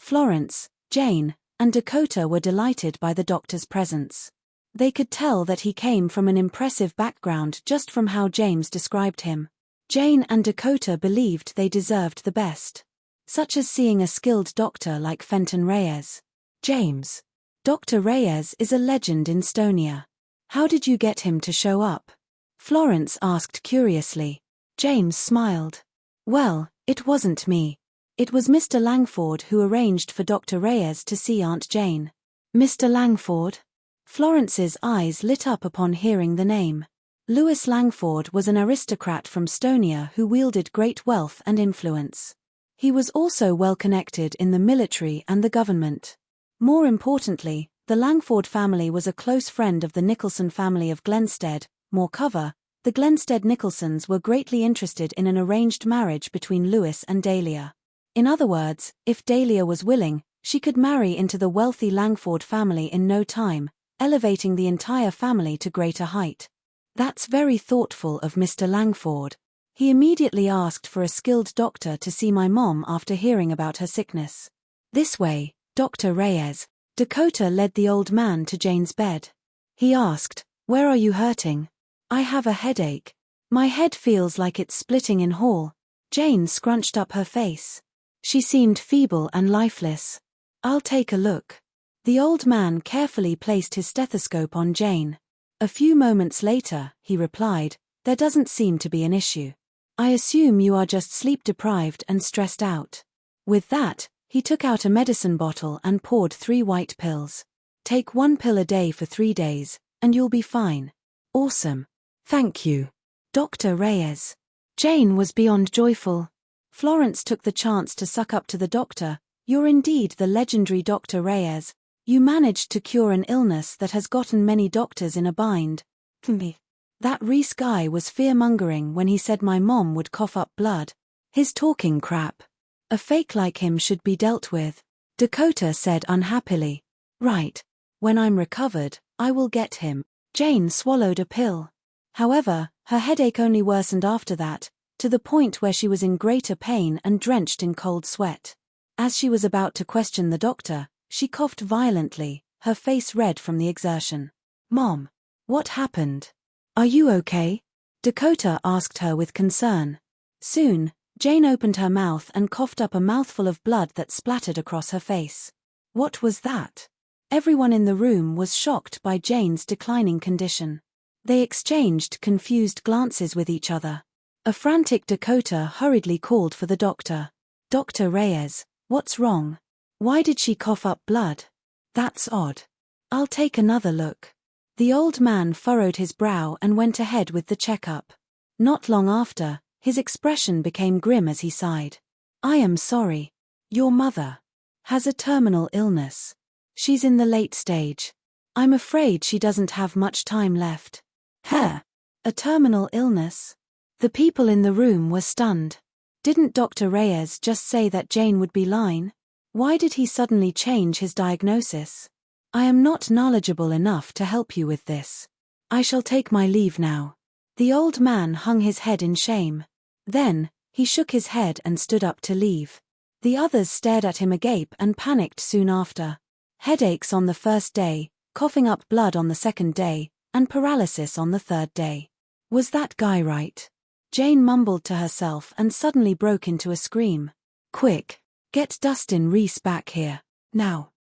Florence, Jane, and Dakota were delighted by the doctor's presence. They could tell that he came from an impressive background just from how James described him. Jane and Dakota believed they deserved the best, such as seeing a skilled doctor like Fenton Reyes. James. Dr. Reyes is a legend in Stonia. How did you get him to show up? Florence asked curiously. James smiled. Well, it wasn't me. It was Mr. Langford who arranged for Dr. Reyes to see Aunt Jane. Mr. Langford? Florence's eyes lit up upon hearing the name. Louis Langford was an aristocrat from Stonia who wielded great wealth and influence. He was also well connected in the military and the government. More importantly, the Langford family was a close friend of the Nicholson family of Glenstead. Moreover, the Glenstead Nicholsons were greatly interested in an arranged marriage between Louis and Dahlia. In other words, if Dahlia was willing, she could marry into the wealthy Langford family in no time, elevating the entire family to greater height. That's very thoughtful of Mr. Langford. He immediately asked for a skilled doctor to see my mom after hearing about her sickness. This way, Dr. Reyes. Dakota led the old man to Jane's bed. He asked, "Where are you hurting?" "I have a headache. My head feels like it's splitting in half." Jane scrunched up her face. She seemed feeble and lifeless. "I'll take a look." The old man carefully placed his stethoscope on Jane. A few moments later, he replied, "There doesn't seem to be an issue. I assume you are just sleep-deprived and stressed out." With that, he took out a medicine bottle and poured 3 white pills. "Take 1 pill a day for 3 days, and you'll be fine." "Awesome. Thank you, Dr. Reyes." Jane was beyond joyful. Florence took the chance to suck up to the doctor. "You're indeed the legendary Dr. Reyes. You managed to cure an illness that has gotten many doctors in a bind." That Rhys guy was fear-mongering when he said my mom would cough up blood. His talking crap. A fake like him should be dealt with. Dakota said unhappily. "Right. When I'm recovered, I will get him." Jane swallowed a pill. However, her headache only worsened after that, to the point where she was in greater pain and drenched in cold sweat. As she was about to question the doctor, she coughed violently, her face red from the exertion. "Mom, what happened? Are you okay?" Dakota asked her with concern. Soon, Jane opened her mouth and coughed up a mouthful of blood that splattered across her face. What was that? Everyone in the room was shocked by Jane's declining condition. They exchanged confused glances with each other. A frantic Dakota hurriedly called for the doctor. "Dr. Reyes, what's wrong? Why did she cough up blood? That's odd. I'll take another look." The old man furrowed his brow and went ahead with the checkup. Not long after, his expression became grim as he sighed. "I am sorry. Your mother has a terminal illness. She's in the late stage. I'm afraid she doesn't have much time left." "Huh? A terminal illness?" The people in the room were stunned. Didn't Dr. Reyes just say that Jane would be fine? Why did he suddenly change his diagnosis? "I am not knowledgeable enough to help you with this. I shall take my leave now." The old man hung his head in shame. Then, he shook his head and stood up to leave. The others stared at him agape and panicked soon after. Headaches on the first day, coughing up blood on the second day, and paralysis on the third day. Was that guy right? Jane mumbled to herself and suddenly broke into a scream. "Quick, get Dustin Rhys back here, now."